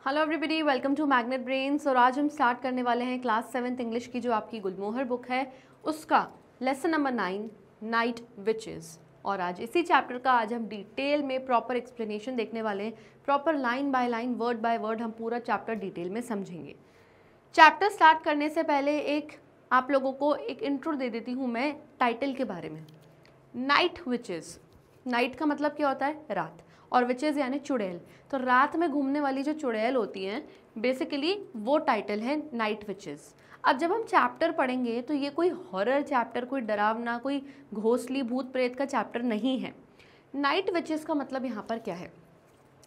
Hello everybody, welcome to Magnet Brains. और आज हम स्टार्ट करने वाले हैं क्लास 7th इंग्लिश की जो आपकी गुलमोहर बुक है उसका लेसन नंबर 9 नाइट विचेस। और आज इसी चैप्टर का हम डिटेल में प्रॉपर एक्सप्लेनेशन देखने वाले हैं। Proper line by line, word by word हम पूरा चैप्टर डिटेल में समझेंगे। चैप्टर स्टार्ट करने से पहले आप लोगों को एक इंट्रो दे देती हूँ मैं टाइटल के बारे में। नाइट विचेस, नाइट का मतलब क्या होता है? रात, और विचेस यानी चुड़ैल। तो रात में घूमने वाली जो चुड़ैल होती हैं बेसिकली वो टाइटल है नाइट विचेस। अब जब हम चैप्टर पढ़ेंगे तो ये कोई हॉरर चैप्टर, कोई डरावना, कोई घोस्टली भूत प्रेत का चैप्टर नहीं है। नाइट विचेस का मतलब यहाँ पर क्या है?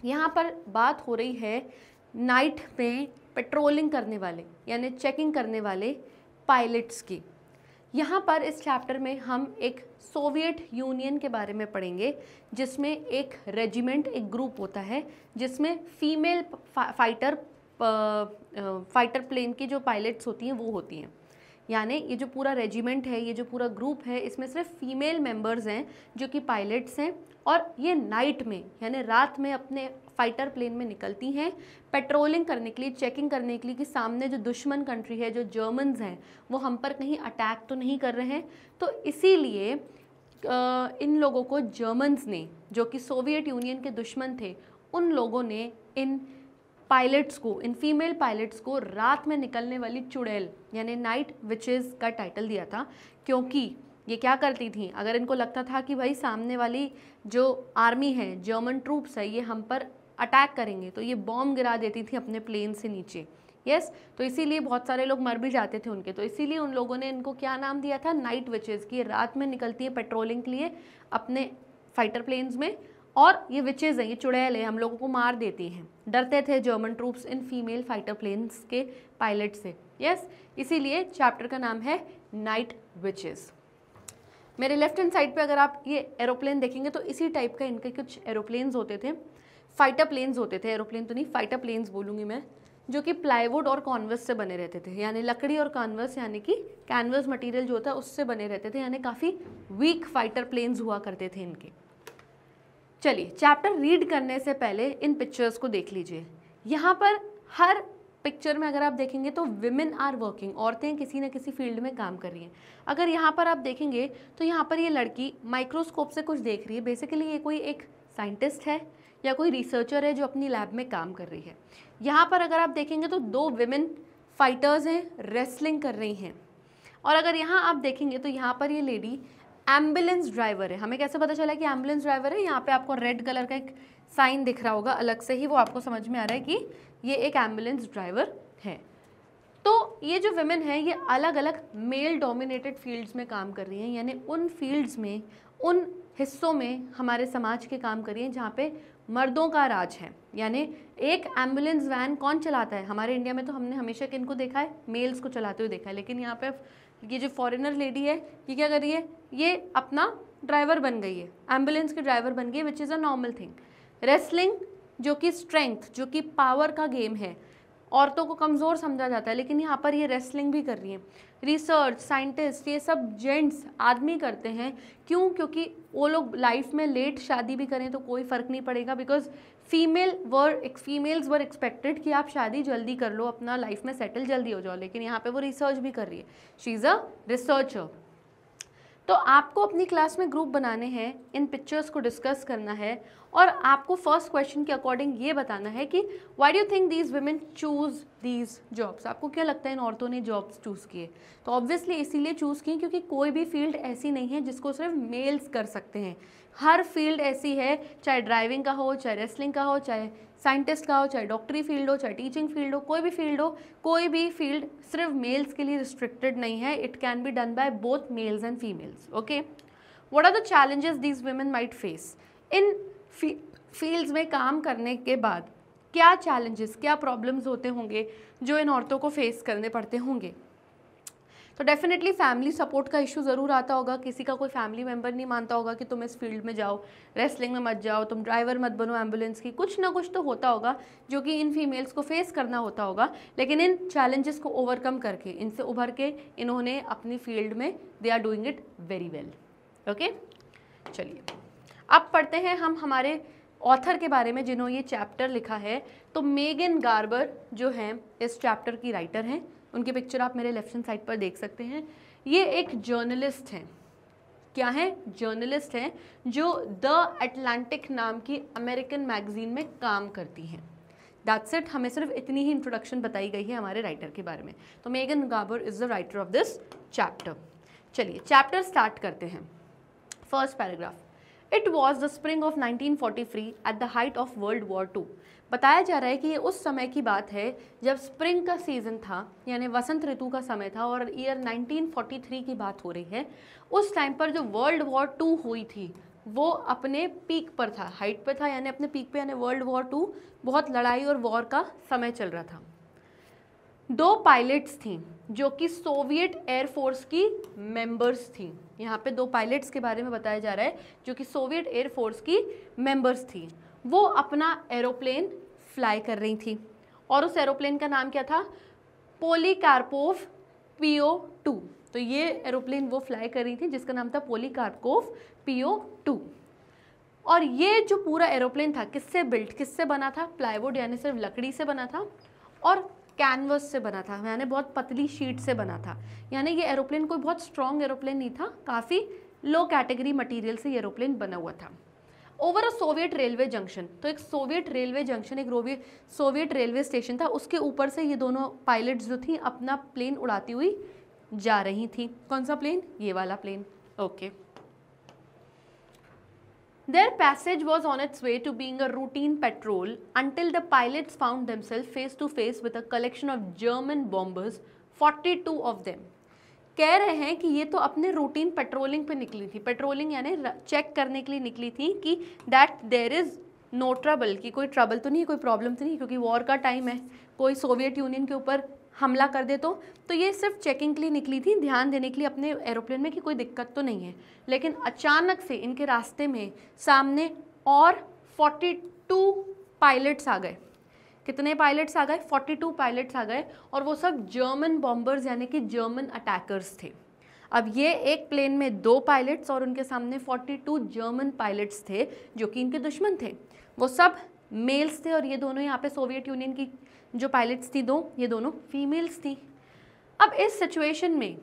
यहाँ पर बात हो रही है नाइट में पेट्रोलिंग करने वाले यानी चेकिंग करने वाले पायलट्स की। यहाँ पर इस चैप्टर में हम एक सोवियत यूनियन के बारे में पढ़ेंगे जिसमें एक रेजिमेंट, एक ग्रुप होता है जिसमें फीमेल फाइटर प्लेन की जो पायलट्स होती हैं वो होती हैं। यानी ये जो पूरा रेजिमेंट है, ये जो पूरा ग्रुप है, इसमें सिर्फ फीमेल मेंबर्स हैं जो कि पायलट्स हैं। और ये नाइट में यानी रात में अपने फाइटर प्लेन में निकलती हैं पेट्रोलिंग करने के लिए, चेकिंग करने के लिए कि सामने जो दुश्मन कंट्री है, जो जर्मन्स हैं, वो हम पर कहीं अटैक तो नहीं कर रहे हैं। तो इसीलिए इन लोगों को जर्मन्स ने, जो कि सोवियत यूनियन के दुश्मन थे, उन लोगों ने इन पायलट्स को, इन फीमेल पायलट्स को रात में निकलने वाली चुड़ैल यानी नाइट विचेस का टाइटल दिया था। क्योंकि ये क्या करती थी, अगर इनको लगता था कि भाई सामने वाली जो आर्मी है, जर्मन ट्रूप्स है, ये हम पर अटैक करेंगे, तो ये बॉम्ब गिरा देती थी अपने प्लेन से नीचे। यस, तो इसीलिए बहुत सारे लोग मर भी जाते थे उनके। तो इसीलिए उन लोगों ने इनको क्या नाम दिया था? Night witches. की रात में निकलती है पेट्रोलिंग के लिए अपने फाइटर प्लेन्स में, और ये विचेस हैं, ये चुड़ैल है, हम लोगों को मार देती हैं। डरते थे जर्मन ट्रूप्स इन फीमेल फाइटर प्लेन्स के पायलट से। यस, इसीलिए चैप्टर का नाम है नाइट विचेस। मेरे लेफ्ट हैंड साइड पे अगर आप ये एरोप्लेन देखेंगे तो इसी टाइप का इनके कुछ एरोप्लेन्स होते थे, फाइटर प्लेन्स होते थे। एरोप्लेन तो नहीं, फाइटर प्लेन्स बोलूँगी मैं, जो कि प्लाईवुड और कॉन्वस से बने रहते थे। यानी लकड़ी और कॉन्वस यानी कि कैनवस मटेरियल जो होता है उससे बने रहते थे। यानी काफ़ी वीक फाइटर प्लेन्स हुआ करते थे इनके। चलिए, चैप्टर रीड करने से पहले इन पिक्चर्स को देख लीजिए। यहाँ पर हर पिक्चर में अगर आप देखेंगे तो विमेन आर वर्किंग, औरतें किसी न किसी फील्ड में काम कर रही हैं। अगर यहाँ पर आप देखेंगे तो यहाँ पर ये लड़की माइक्रोस्कोप से कुछ देख रही है। बेसिकली ये कोई एक साइंटिस्ट है या कोई रिसर्चर है जो अपनी लैब में काम कर रही है। यहाँ पर अगर आप देखेंगे तो दो विमेन फाइटर्स हैं, रेसलिंग कर रही हैं। और अगर यहाँ आप देखेंगे तो यहाँ पर ये लेडी एम्बुलेंस ड्राइवर है। हमें कैसे पता चला कि एम्बुलेंस ड्राइवर है? यहाँ पे आपको रेड कलर का एक साइन दिख रहा होगा अलग से ही, वो आपको समझ में आ रहा है कि ये एक एम्बुलेंस ड्राइवर है। तो ये जो विमेन है ये अलग अलग मेल डोमिनेटेड फील्ड्स में काम कर रही हैं। यानी उन फील्ड्स में, उन हिस्सों में हमारे समाज के काम कर रही हैं जहाँ पे मर्दों का राज है। यानी एक एम्बुलेंस वैन कौन चलाता है? हमारे इंडिया में तो हमने हमेशा किनको देखा है? मेल्स को चलाते हुए देखा है। लेकिन यहाँ पे ये जो फॉरेनर लेडी है ये क्या कर रही है? ये अपना ड्राइवर बन गई है, एम्बुलेंस की ड्राइवर बन गई है, which is a normal thing. Wrestling जो कि स्ट्रेंथ, जो कि पावर का गेम है, औरतों को कमज़ोर समझा जाता है, लेकिन यहाँ पर ये रेसलिंग भी कर रही हैं। रिसर्च, साइंटिस्ट, ये सब जेंट्स, आदमी करते हैं। क्यों? क्योंकि वो लोग लाइफ में लेट शादी भी करें तो कोई फ़र्क नहीं पड़ेगा, बिकॉज फीमेल्स वर एक्सपेक्टेड कि आप शादी जल्दी कर लो, अपना लाइफ में सेटल जल्दी हो जाओ। लेकिन यहाँ पे वो रिसर्च भी कर रही है, शी इज़ अ रिसर्चर। तो आपको अपनी क्लास में ग्रुप बनाने हैं, इन पिक्चर्स को डिस्कस करना है, और आपको फर्स्ट क्वेश्चन के अकॉर्डिंग ये बताना है कि why do you think these women choose these jobs. आपको क्या लगता है इन औरतों ने जॉब्स चूज़ किए? तो ऑब्वियसली इसीलिए चूज़ किए क्योंकि कोई भी फील्ड ऐसी नहीं है जिसको सिर्फ मेल्स कर सकते हैं। हर फील्ड ऐसी है, चाहे ड्राइविंग का हो, चाहे रेसलिंग का हो, चाहे साइंटिस्ट का हो, चाहे डॉक्टरी फील्ड हो, चाहे टीचिंग फील्ड हो, कोई भी फील्ड हो, कोई भी फील्ड सिर्फ मेल्स के लिए रिस्ट्रिक्टेड नहीं है। It can be done by both males and females. Okay, what are the challenges these women might face? इन फील्ड्स में काम करने के बाद क्या चैलेंजेस, क्या प्रॉब्लम्स होते होंगे जो इन औरतों को फेस करने पड़ते होंगे? तो डेफिनेटली फैमिली सपोर्ट का इशू ज़रूर आता होगा। किसी का कोई फैमिली मेम्बर नहीं मानता होगा कि तुम इस फील्ड में जाओ, रेसलिंग में मत जाओ, तुम ड्राइवर मत बनो एम्बुलेंस की। कुछ ना कुछ तो होता होगा जो कि इन फीमेल्स को फेस करना होता होगा। लेकिन इन चैलेंजेस को ओवरकम करके, इनसे उभर के इन्होंने अपनी फील्ड में they are doing it very well. Okay, चलिए अब पढ़ते हैं हम हमारे ऑथर के बारे में जिन्होंने ये चैप्टर लिखा है, तो मेगन गार्बर जो हैं इस चैप्टर की राइटर हैं। उनकी पिक्चर आप मेरे लेफ्ट हैंड साइड पर देख सकते हैं। ये एक जर्नलिस्ट हैं। क्या है? जर्नलिस्ट हैं जो द अटलांटिक नाम की अमेरिकन मैगजीन में काम करती हैं। दैट्स इट, हमें सिर्फ इतनी ही इंट्रोडक्शन बताई गई है हमारे राइटर के बारे में। तो Megan Garber is the writer of this chapter. चलिए चैप्टर स्टार्ट करते हैं। First paragraph, it was the spring of 1943 at the height of World war 2। बताया जा रहा है कि ये उस समय की बात है जब स्प्रिंग का सीज़न था, यानी वसंत ऋतु का समय था, और ईयर 1943 की बात हो रही है। उस टाइम पर जो वर्ल्ड वॉर 2 हुई थी वो अपने पीक पर था, हाइट पर था, यानी अपने पीक पे, यानी वर्ल्ड वॉर 2, बहुत लड़ाई और वॉर का समय चल रहा था। 2 पायलट्स थीं जो कि सोवियत एयरफोर्स की मेंबर्स थीं। यहाँ पे 2 पायलट्स के बारे में बताया जा रहा है जो कि सोवियत एयरफोर्स की मेंबर्स थी। वो अपना एरोप्लेन फ्लाई कर रही थी और उस एरोप्लेन का नाम क्या था? पोलीकार्पोव PO-2। तो ये एरोप्लेन वो फ्लाई कर रही थी जिसका नाम था पोलीकार्पोव PO-2। और ये जो पूरा एरोप्लेन था किससे बिल्ट, किससे बना था? प्लाईवुड यानी सिर्फ लकड़ी से बना था और कैनवस से बना था, यानी बहुत पतली शीट से बना था। यानी ये एरोप्लेन कोई बहुत स्ट्रॉन्ग एरोप्लेन नहीं था, काफ़ी लो कैटेगरी मटेरियल से ये एरोप्लेन बना हुआ था। Over a Soviet railway junction, तो एक सोवियत रेलवे जंक्शन, एक सोवियत रेलवे स्टेशन था, उसके ऊपर से ये दोनों पायलट्स जो थी अपना प्लेन उड़ाती हुई जा रही थी। कौन सा प्लेन? ये वाला plane. Okay. Their passage was on its way to being a routine patrol until the pilots found themselves face to face with a collection of German bombers, 42 of them. कह रहे हैं कि ये तो अपने रूटीन पेट्रोलिंग पे निकली थी। पेट्रोलिंग यानी चेक करने के लिए निकली थी कि that there is no trouble, कि कोई ट्रबल तो नहीं है, कोई प्रॉब्लम तो नहीं, क्योंकि वॉर का टाइम है, कोई सोवियत यूनियन के ऊपर हमला कर दे तो ये सिर्फ चेकिंग के लिए निकली थी, ध्यान देने के लिए अपने एरोप्लेन में कि कोई दिक्कत तो नहीं है। लेकिन अचानक से इनके रास्ते में सामने और 42 पायलट्स आ गए। कितने पायलट्स आ गए? 42 पायलट्स आ गए, और वो सब जर्मन बॉम्बर्स यानी कि जर्मन अटैकर्स थे। अब ये एक प्लेन में 2 पायलट्स और उनके सामने 42 जर्मन पायलट्स थे जो कि इनके दुश्मन थे। वो सब मेल्स थे और ये दोनों यहाँ पे सोवियत यूनियन की जो पायलट्स थी ये दोनों फीमेल्स थी। अब इस सिचुएशन में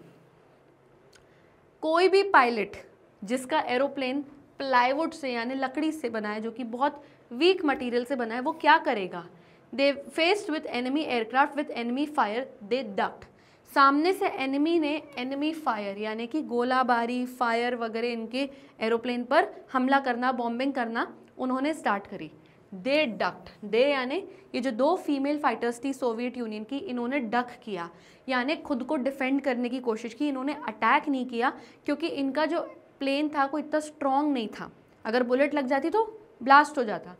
कोई भी पायलट जिसका एरोप्लेन प्लाईवुड से यानी लकड़ी से बना है, जो कि बहुत वीक मटेरियल से बना है, वो क्या करेगा? दे faced with enemy aircraft with enemy fire they duct. सामने से एनिमी ने एनिमी फायर यानी कि गोलाबारी, फायर वगैरह इनके एरोप्लेन पर हमला करना, बॉम्बिंग करना उन्होंने स्टार्ट करी। दे डक्ट, दे यानी ये जो 2 फीमेल फाइटर्स थी सोवियत यूनियन की, इन्होंने डक किया यानी खुद को डिफेंड करने की कोशिश की। इन्होंने अटैक नहीं किया क्योंकि इनका जो प्लेन था कोई इतना स्ट्रॉन्ग नहीं था, अगर बुलेट लग जाती तो ब्लास्ट हो जाता।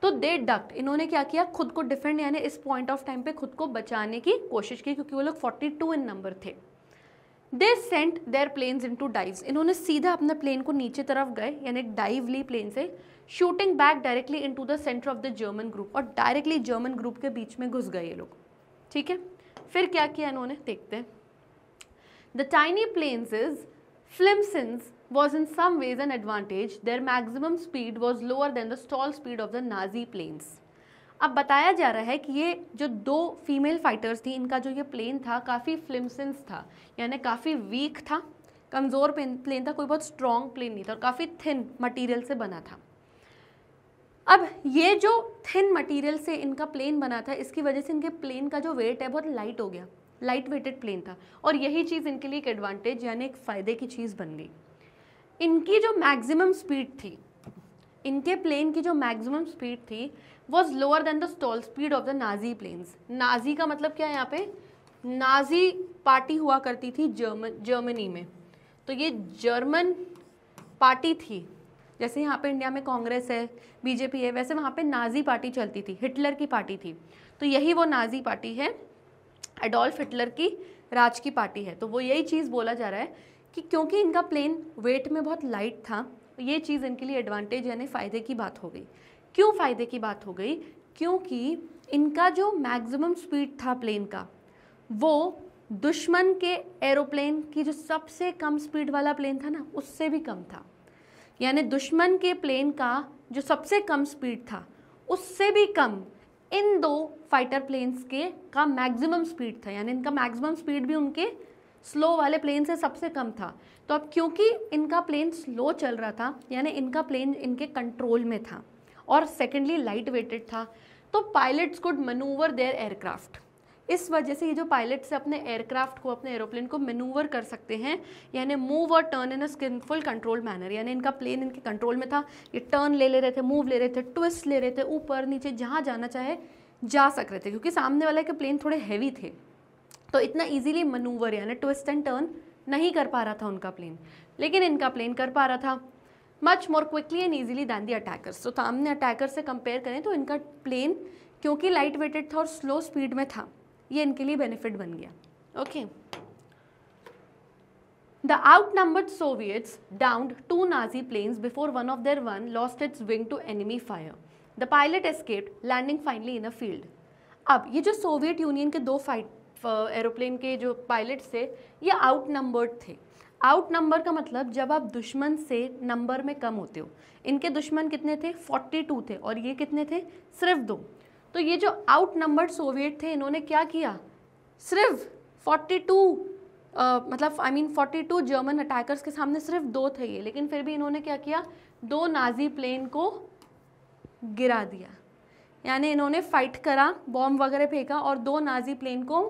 तो दे डक्ट, इन्होंने क्या किया? खुद को डिफेंड यानी इस पॉइंट ऑफ टाइम पे खुद को बचाने की कोशिश की, क्योंकि वो लोग 42 इन नंबर थे। They sent their planes into dives, इन्होंने सीधा अपने प्लेन को नीचे तरफ गए यानी डाइव ली प्लेन से, shooting back directly into the centre of the German group, और डायरेक्टली जर्मन ग्रुप के बीच में घुस गए ये लोग। ठीक है, फिर क्या किया इन्होंने, देखते हैं। The tiny planes is Flimsins was in some ways an advantage. Their maximum speed was lower than the stall speed of the Nazi planes. अब बताया जा रहा है कि ये जो 2 फीमेल फाइटर्स थी, इनका जो ये प्लेन था काफ़ी फ्लिमसिंस था, यानी काफ़ी वीक था, कमज़ोर प्लेन था, कोई बहुत स्ट्रॉन्ग प्लेन नहीं था और काफ़ी थिन मटेरियल से बना था। अब ये जो थिन मटेरियल से इनका प्लेन बना था, इसकी वजह से इनके प्लेन का जो वेट है बहुत लाइट हो गया, लाइट वेटेड प्लेन था, और यही चीज़ इनके लिए एक एडवांटेज यानी एक फ़ायदे की चीज़ बन गई। इनकी जो मैक्सिमम स्पीड थी, इनके प्लेन की जो मैक्सिमम स्पीड थी was lower than the stall speed of the Nazi planes. Nazi का मतलब क्या है यहाँ पे? नाजी पार्टी हुआ करती थी जर्मनी में, तो ये जर्मन पार्टी थी। जैसे यहाँ पे इंडिया में कांग्रेस है, बीजेपी है, वैसे वहाँ पे नाजी पार्टी चलती थी, हिटलर की पार्टी थी। तो यही वो नाजी पार्टी है, एडोल्फ हिटलर की राज की पार्टी है। तो वो यही चीज़ बोला जा रहा है कि क्योंकि इनका प्लेन वेट में बहुत लाइट था, ये चीज़ इनके लिए एडवांटेज यानी फ़ायदे की बात हो गई। क्यों फ़ायदे की बात हो गई? क्योंकि इनका जो मैक्सिमम स्पीड था प्लेन का, वो दुश्मन के एरोप्लेन की जो सबसे कम स्पीड वाला प्लेन था ना, उससे भी कम था। यानी दुश्मन के प्लेन का जो सबसे कम स्पीड था उससे भी कम इन दो फाइटर प्लेन्स के का मैक्सिमम स्पीड था, यानी इनका मैक्सिमम स्पीड भी उनके स्लो वाले प्लेन से सबसे कम था। तो अब क्योंकि इनका प्लेन स्लो चल रहा था, यानी इनका प्लेन इनके कंट्रोल में था, और सेकेंडली लाइट वेटेड था, तो pilots could manoeuvre their aircraft. इस वजह से ये जो पायलट्स अपने एयरक्राफ्ट को, अपने एरोप्लेन को मैनूवर कर सकते हैं, यानी मूव और turn in a skilful control manner. यानी इनका प्लेन इनके कंट्रोल में था, ये टर्न ले रहे थे, मूव ले रहे थे, ट्विस्ट ले रहे थे, ऊपर नीचे जहाँ जाना चाहे जा सक रहे थे, क्योंकि सामने वाले के प्लेन थोड़े हैवी थे, तो इतना ईजिली मैनूवर यानी ट्विस्ट एंड टर्न नहीं कर पा रहा था उनका प्लेन, लेकिन इनका प्लेन कर पा रहा था much more quickly and easily than the attackers. तो सामने अटैकर से कंपेयर करें तो इनका प्लेन क्योंकि लाइट वेटेड था और स्लो स्पीड में था, ये इनके लिए बेनिफिट बन गया। Okay, the outnumbered Soviets downed 2 Nazi planes before one of their one lost its wing to enemy fire. The pilot escaped, landing finally in a field. अब ये जो सोवियत यूनियन के 2 एरोप्लेन के जो पायलट्स थे, ये आउटनंबर्ड थे। आउटनंबर का मतलब जब आप दुश्मन से नंबर में कम होते हो। इनके दुश्मन कितने थे? 42 थे, और ये कितने थे? सिर्फ 2। तो ये जो आउटनंबर्ड सोवियत थे, इन्होंने क्या किया? सिर्फ 42 42 जर्मन अटैकर्स के सामने सिर्फ 2 थे ये, लेकिन फिर भी इन्होंने क्या किया? 2 नाजी प्लेन को गिरा दिया। यानी इन्होंने फाइट करा, बॉम्ब वगैरह फेंका और 2 नाजी प्लेन को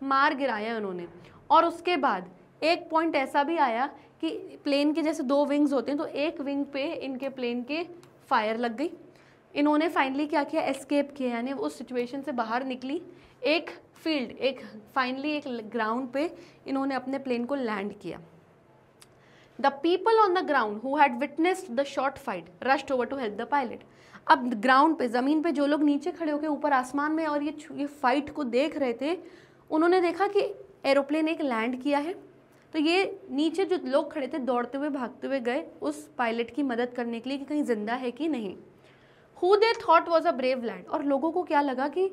मार गिराया उन्होंने। और उसके बाद एक पॉइंट ऐसा भी आया कि प्लेन के जैसे 2 विंग्स होते हैं, तो एक विंग पे इनके प्लेन के फायर लग गई। इन्होंने फाइनली क्या किया? एस्केप किया, यानी उस सिचुएशन से बाहर निकली। एक फील्ड, फाइनली एक ग्राउंड पे इन्होंने अपने प्लेन को लैंड किया। The people on the ground who had witnessed the short fight rushed over to help the pilot. अब ग्राउंड पे, ज़मीन पे जो लोग नीचे खड़े होकर ऊपर आसमान में और ये फाइट को देख रहे थे, उन्होंने देखा कि एरोप्लेन एक लैंड किया है, तो ये नीचे जो लोग खड़े थे दौड़ते हुए भागते हुए गए उस पायलट की मदद करने के लिए कि कहीं जिंदा है कि नहीं। Who they thought was a brave lad. और लोगों को क्या लगा कि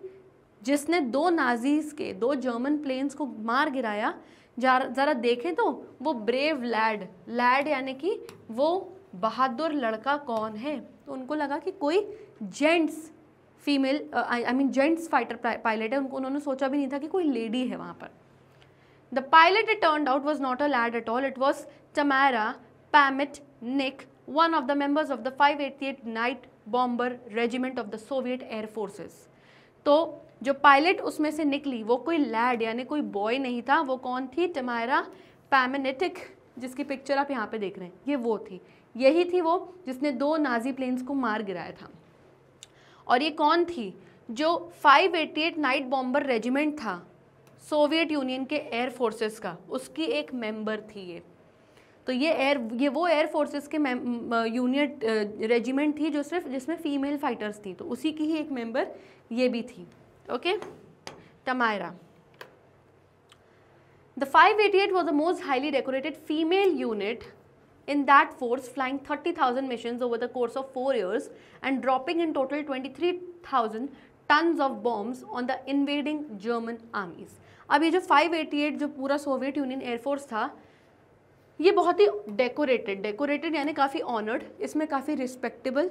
जिसने 2 नाजीज के 2 जर्मन प्लेन्स को मार गिराया, ज़रा देखें तो वो ब्रेव लैड यानी कि वो बहादुर लड़का कौन है। तो उनको लगा कि कोई जेंट्स जेंट्स फाइटर पायलट है। उन्होंने सोचा भी नहीं था कि कोई लेडी है वहाँ पर। The pilot, it turned out, was not a lad at all. It was Tamara Pametnik, one of the members of the 588 Night Bomber Regiment of the Soviet Air Forces. तो जो पायलट उसमें से निकली वो कोई लैड यानी कोई boy नहीं था। वो कौन थी? टमायरा पैमेनेटिक, जिसकी पिक्चर आप यहाँ पे देख रहे हैं, ये वो थी। यही थी वो जिसने 2 नाजी प्लेन्स को मार गिराया था। और ये कौन थी? जो 588 नाइट बॉम्बर रेजिमेंट था सोवियत यूनियन के एयर फोर्सेस का, उसकी एक मेंबर थी ये। तो ये वो एयर फोर्सेस के यूनिट रेजिमेंट थी जो सिर्फ जिसमें फीमेल फाइटर्स थी, तो उसी की ही एक मेंबर ये भी थी। Okay, तमायरा। The 588 was the most highly decorated female unit in that force, flying 30,000 missions over the course of 4 years and dropping in total 23,000 tons of bombs on the invading German armies. अब ये जो 588 जो पूरा Soviet union air force था, ये बहुत ही decorated यानी काफ़ी ऑनर्ड, इसमें काफ़ी रिस्पेक्टेबल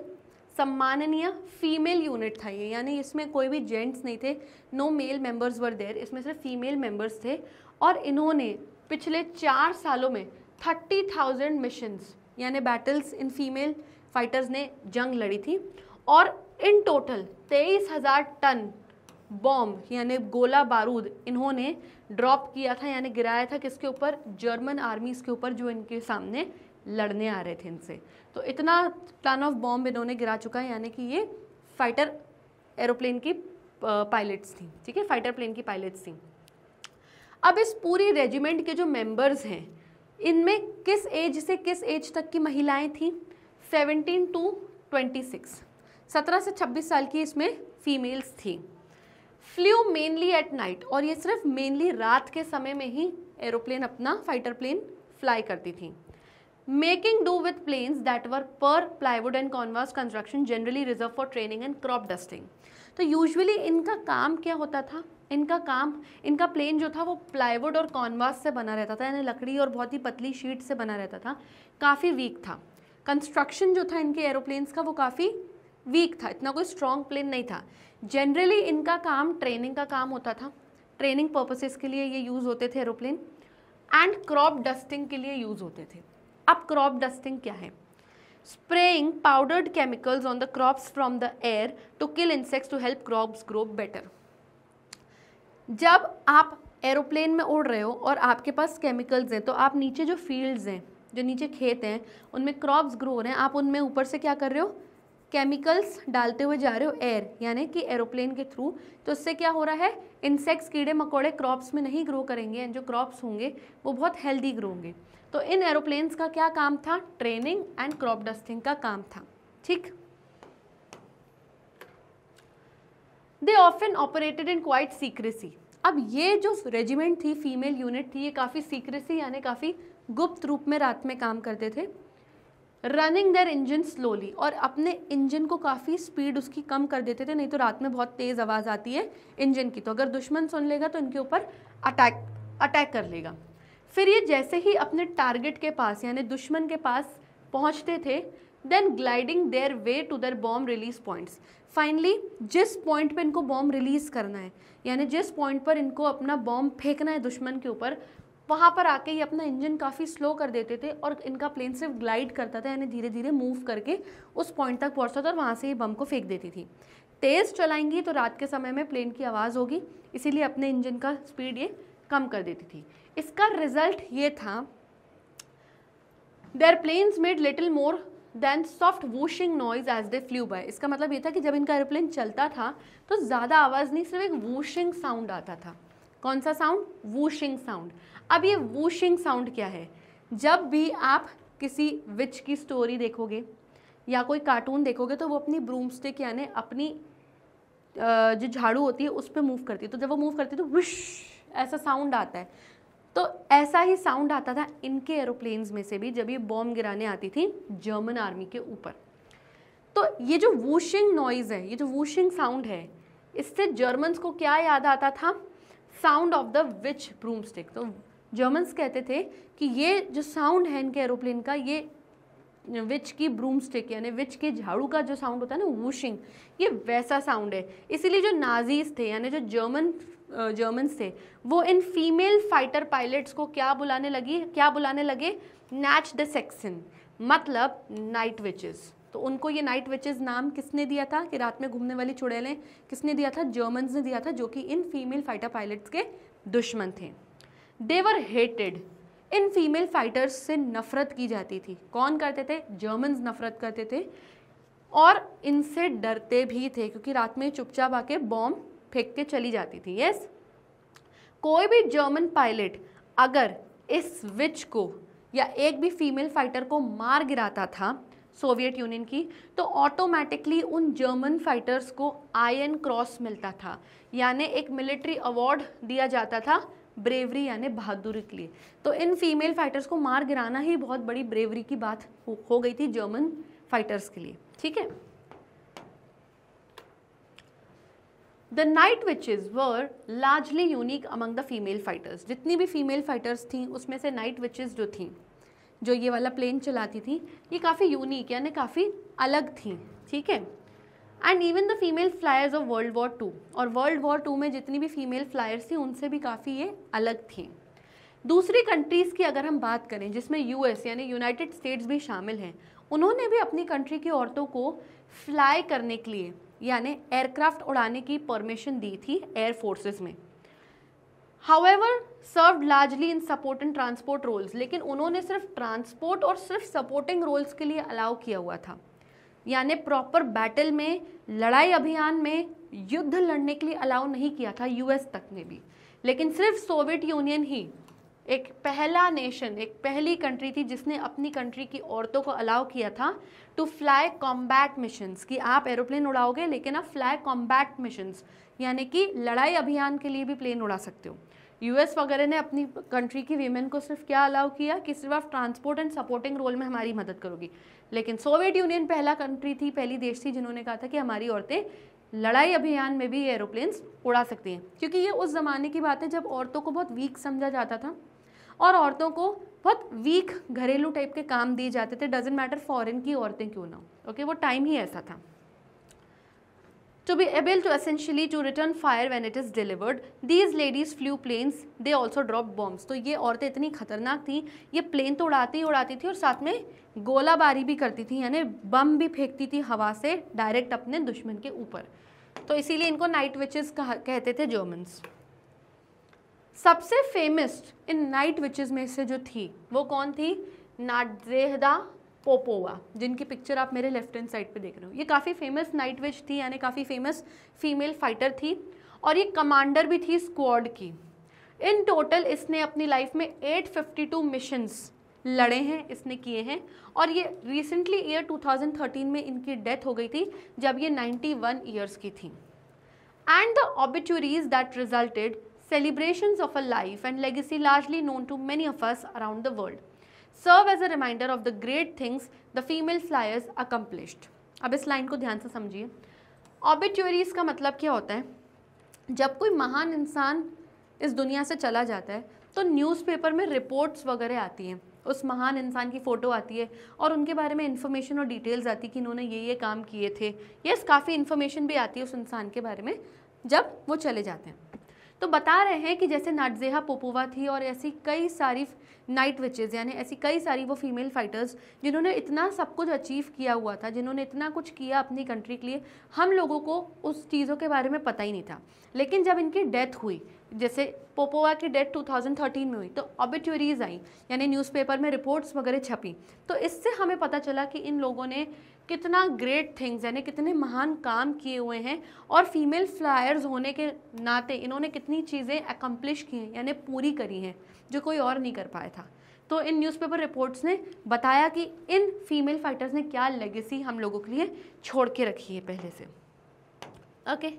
सम्माननीय फीमेल यूनिट था ये, यानी इसमें कोई भी जेंट्स नहीं थे, no male members were there, इसमें सिर्फ फीमेल मेंबर्स थे। और इन्होंने पिछले 4 सालों में 30,000 मिशंस यानी बैटल्स इन फीमेल फाइटर्स ने जंग लड़ी थी, और इन टोटल 23,000 टन बॉम्ब यानी गोला बारूद इन्होंने ड्रॉप किया था, यानी गिराया था किसके ऊपर? जर्मन आर्मीज़ के ऊपर जो इनके सामने लड़ने आ रहे थे इनसे। तो इतना टन ऑफ बॉम्ब इन्होंने गिरा चुका है, यानी कि ये फाइटर एरोप्लेन की पायलट्स थी, ठीक है, फाइटर प्लेन की पायलट्स थी। अब इस पूरी रेजिमेंट के जो मेंबर्स हैं, इनमें किस एज से किस एज तक की महिलाएं थीं? 17 to 26, 17 से 26 साल की इसमें फीमेल्स थी। फ्लू मेनली एट नाइट, और ये सिर्फ मेनली रात के समय में ही एरोप्लेन अपना फाइटर प्लेन फ्लाई करती थी। Making do with planes that were पर plywood and canvas construction generally reserve for training and crop dusting. तो यूजुअली इनका काम क्या होता था? इनका प्लेन जो था वो प्लाईवुड और कॉन्वास से बना रहता था, यानी लकड़ी और बहुत ही पतली शीट से बना रहता था, काफ़ी वीक था। कंस्ट्रक्शन जो था इनके एरोप्लेन्स का वो काफ़ी वीक था, इतना कोई स्ट्रॉन्ग प्लेन नहीं था। जनरली इनका काम ट्रेनिंग का काम होता था, ट्रेनिंग पर्पसेस के लिए ये यूज़ होते थे एरोप्लेन, एंड क्रॉप डस्टिंग के लिए यूज़ होते थे। अब क्रॉप डस्टिंग क्या है? Spraying powdered chemicals on the crops from the air to kill insects to help crops grow better. जब आप एरोप्लेन में उड़ रहे हो और आपके पास केमिकल्स हैं, तो आप नीचे जो फील्ड्स हैं, जो नीचे खेत हैं, उनमें क्रॉप्स ग्रो हो रहे हैं, आप उनमें ऊपर से क्या कर रहे हो? केमिकल्स डालते हुए जा रहे हो एयर, यानी कि एरोप्लेन के थ्रू। तो इससे क्या हो रहा है? इंसेक्ट्स, कीड़े मकोड़े क्रॉप्स में नहीं ग्रो करेंगे, जो क्रॉप्स होंगे वो बहुत हेल्दी ग्रो होंगे। तो इन एरोप्लेन्स का क्या काम था? ट्रेनिंग एंड क्रॉप डस्टिंग का काम था। ठीक। They often operated in quite secrecy. अब ये जो रेजिमेंट थी, फीमेल यूनिट थी, ये काफ़ी सीक्रेसी यानी काफ़ी गुप्त रूप में रात में काम करते थे। रनिंग देयर इंजन स्लोली, और अपने इंजन को काफ़ी स्पीड उसकी कम कर देते थे, नहीं तो रात में बहुत तेज़ आवाज़ आती है इंजन की, तो अगर दुश्मन सुन लेगा तो इनके ऊपर अटैक कर लेगा। फिर ये जैसे ही अपने टारगेट के पास यानी दुश्मन के पास पहुंचते थे, then gliding their way to their bomb release points. Finally जिस पॉइंट पे इनको बॉम्ब रिलीज करना है, यानी जिस पॉइंट पर इनको अपना बॉम्ब फेंकना है दुश्मन के ऊपर, वहाँ पर आके ये अपना इंजन काफ़ी स्लो कर देते थे और इनका प्लेन सिर्फ ग्लाइड करता था, यानी धीरे धीरे मूव करके उस पॉइंट तक पहुँचता था और वहाँ से ये बम को फेंक देती थी। तेज़ चलाएंगी तो रात के समय में प्लेन की आवाज़ होगी, इसीलिए अपने इंजन का स्पीड ये कम कर देती थी। इसका रिजल्ट ये था, their planes made little more than soft whooshing noise as they flew by. इसका मतलब ये था कि जब इनका एरोप्लेन चलता था तो ज़्यादा आवाज़ नहीं, सिर्फ एक वूशिंग साउंड आता था। कौन सा साउंड? वूशिंग साउंड। अब ये वूशिंग साउंड क्या है? जब भी आप किसी विच की स्टोरी देखोगे या कोई कार्टून देखोगे तो वो अपनी ब्रूमस्टिक यानी अपनी जो झाड़ू होती है उस पर मूव करती है, तो जब वो मूव करती है तो विश ऐसा साउंड आता है। तो ऐसा ही साउंड आता था इनके एरोप्लेन्स में से भी जब ये बॉम्ब गिराने आती थी जर्मन आर्मी के ऊपर। तो ये जो वूशिंग नॉइज़ है, ये जो वूशिंग साउंड है, इससे जर्मन्स को क्या याद आता था? Sound of the witch broomstick. तो जर्मन्स कहते थे कि ये जो साउंड है इनके एरोप्लेन का, ये विच की ब्रूमस्टिक यानी विच के झाड़ू का जो साउंड होता है ना, वूशिंग, ये वैसा साउंड है। इसीलिए जो नाजीज थे यानी जो जर्मन्स थे, वो इन फीमेल फाइटर पायलट्स को क्या बुलाने लगे? नैच द सेक्सन, मतलब नाइट विचेस। तो उनको ये नाइट विचेस नाम किसने दिया था कि रात में घूमने वाली चुड़ैलें? किसने दिया था? जर्मन्स ने दिया था, जो कि इन फीमेल फाइटर पायलट्स के दुश्मन थे। दे वर हेटेड, इन फीमेल फाइटर्स से नफरत की जाती थी। कौन करते थे? जर्मन्स नफरत करते थे और इनसे डरते भी थे, क्योंकि रात में चुपचाप आके बॉम्ब फेंक के चली जाती थी। यस, कोई भी जर्मन पायलट अगर इस विच को या एक भी फीमेल फाइटर को मार गिराता था सोवियत यूनियन की, तो ऑटोमेटिकली उन जर्मन फाइटर्स को आयरन क्रॉस मिलता था, यानी एक मिलिट्री अवार्ड दिया जाता था ब्रेवरी यानी बहादुरी के लिए। तो इन फीमेल फाइटर्स को मार गिराना ही बहुत बड़ी ब्रेवरी की बात हो गई थी जर्मन फाइटर्स के लिए। ठीक है। The night witches were largely unique among the female fighters. जितनी भी फीमेल फाइटर्स थी उसमें से नाइट विचेस जो थी, जो ये वाला प्लेन चलाती थी, ये काफ़ी यूनिक यानी काफ़ी अलग थी। ठीक है। And even the female flyers of World War two, और वर्ल्ड वॉर टू में जितनी भी फीमेल फ्लायर्स थी उनसे भी काफ़ी ये अलग थी। दूसरी कंट्रीज़ की अगर हम बात करें जिसमें यूएस यानी यूनाइटेड स्टेट्स भी शामिल हैं, उन्होंने भी अपनी कंट्री की औरतों को फ्लाई करने के लिए यानी एयरक्राफ्ट उड़ाने की परमिशन दी थी एयर फोर्सेस में। However served largely in support and transport roles, लेकिन उन्होंने सिर्फ ट्रांसपोर्ट और सिर्फ सपोर्टिंग रोल्स के लिए अलाउ किया हुआ था, यानी प्रॉपर बैटल में, लड़ाई अभियान में युद्ध लड़ने के लिए अलाउ नहीं किया था यूएस तक ने भी। लेकिन सिर्फ सोवियत यूनियन ही एक पहला नेशन, एक पहली कंट्री थी जिसने अपनी कंट्री की औरतों को अलाउ किया था टू फ्लाई कॉम्बैट मिशंस, कि आप एरोप्लेन उड़ाओगे लेकिन आप फ्लाई कॉम्बैट मिशंस यानी कि लड़ाई अभियान के लिए भी प्लेन उड़ा सकते हो। यूएस वगैरह ने अपनी कंट्री की वीमेन को सिर्फ क्या अलाउ किया कि सिर्फ आप ट्रांसपोर्ट एंड सपोर्टिंग रोल में हमारी मदद करोगी। लेकिन सोवियत यूनियन पहला कंट्री थी, पहली देश थी जिन्होंने कहा था कि हमारी औरतें लड़ाई अभियान में भी एरोप्लेन्स उड़ा सकती हैं, क्योंकि ये उस ज़माने की बात है जब औरतों को बहुत वीक समझा जाता था और औरतों को बहुत वीक घरेलू टाइप के काम दिए जाते थे, डजेंट मैटर फॉरेन की औरतें क्यों ना हो, ओके, वो टाइम ही ऐसा था। To be able to essentially to return fire when it is delivered, these ladies flew planes, they also dropped bombs। तो ये औरतें इतनी खतरनाक थी, ये प्लेन तो उड़ाती ही उड़ाती थी और साथ में गोलाबारी भी करती थी, यानी बम भी फेंकती थी हवा से डायरेक्ट अपने दुश्मन के ऊपर। तो इसीलिए इनको नाइट विचेस कहते थे जर्मन्स। सबसे फेमस इन नाइट विचेस में से जो थी वो कौन थी? नाडजेह्दा पोपोवा, जिनकी पिक्चर आप मेरे लेफ्ट हैंड साइड पे देख रहे हो। ये काफ़ी फेमस नाइट विच थी, यानी काफ़ी फेमस फीमेल फाइटर थी और ये कमांडर भी थी स्क्वाड की। इन टोटल इसने अपनी लाइफ में 852 मिशंस लड़े हैं, इसने किए हैं और ये रिसेंटली ईयर 2013 में इनकी डेथ हो गई थी जब ये 91 ईयर्स की थी। And the obituaries that resulted celebrations of a life and legacy largely known to many of us around the world serve as a reminder of the great things the female flyers accomplished। अब इस line को ध्यान से समझिए। Obituaries का मतलब क्या होता है? जब कोई महान इंसान इस दुनिया से चला जाता है तो न्यूज़पेपर में रिपोर्ट्स वगैरह आती हैं, उस महान इंसान की फ़ोटो आती है और उनके बारे में इन्फॉर्मेशन और डिटेल्स आती है कि इन्होंने ये काम किए थे। यस, काफ़ी इन्फॉर्मेशन भी आती है उस इंसान के बारे में जब वो चले जाते हैं। तो बता रहे हैं कि जैसे नाडजेहा पोपोवा थी और ऐसी कई सारी नाइट विचेज़, यानी ऐसी कई सारी वो फीमेल फाइटर्स जिन्होंने इतना सब कुछ अचीव किया हुआ था, जिन्होंने इतना कुछ किया अपनी कंट्री के लिए, हम लोगों को उस चीज़ों के बारे में पता ही नहीं था। लेकिन जब इनकी डेथ हुई, जैसे पोपोवा की डेथ 2013 में हुई, तो ऑबिचुरीज आई, यानी न्यूज़पेपर में रिपोर्ट्स वगैरह छपी, तो इससे हमें पता चला कि इन लोगों ने कितना ग्रेट थिंग्स, यानी कितने महान काम किए हुए हैं और फीमेल फ्लायर्स होने के नाते इन्होंने कितनी चीज़ें अकम्प्लिश की हैं, यानी पूरी करी हैं, जो कोई और नहीं कर पाया था। तो इन न्यूज़पेपर रिपोर्ट्स ने बताया कि इन फीमेल फाइटर्स ने क्या लेगेसी हम लोगों के लिए छोड़ के रखी है पहले से। Okay,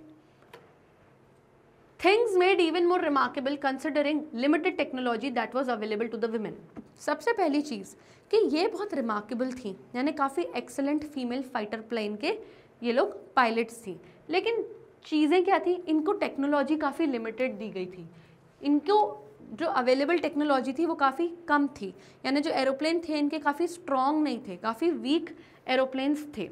things made even more remarkable considering limited technology that was available to the women. सबसे पहली चीज़ कि ये बहुत रिमार्केबल थी, यानी काफ़ी एक्सेलेंट फीमेल फाइटर प्लेन के ये लोग पायलट्स थी। लेकिन चीज़ें क्या थी? इनको टेक्नोलॉजी काफ़ी लिमिटेड दी गई थी। इनको जो अवेलेबल टेक्नोलॉजी थी वो काफ़ी कम थी, यानी जो एरोप्लेन थे इनके काफ़ी स्ट्रॉन्ग नहीं थे, काफ़ी वीक एरोप्लेन्स थे।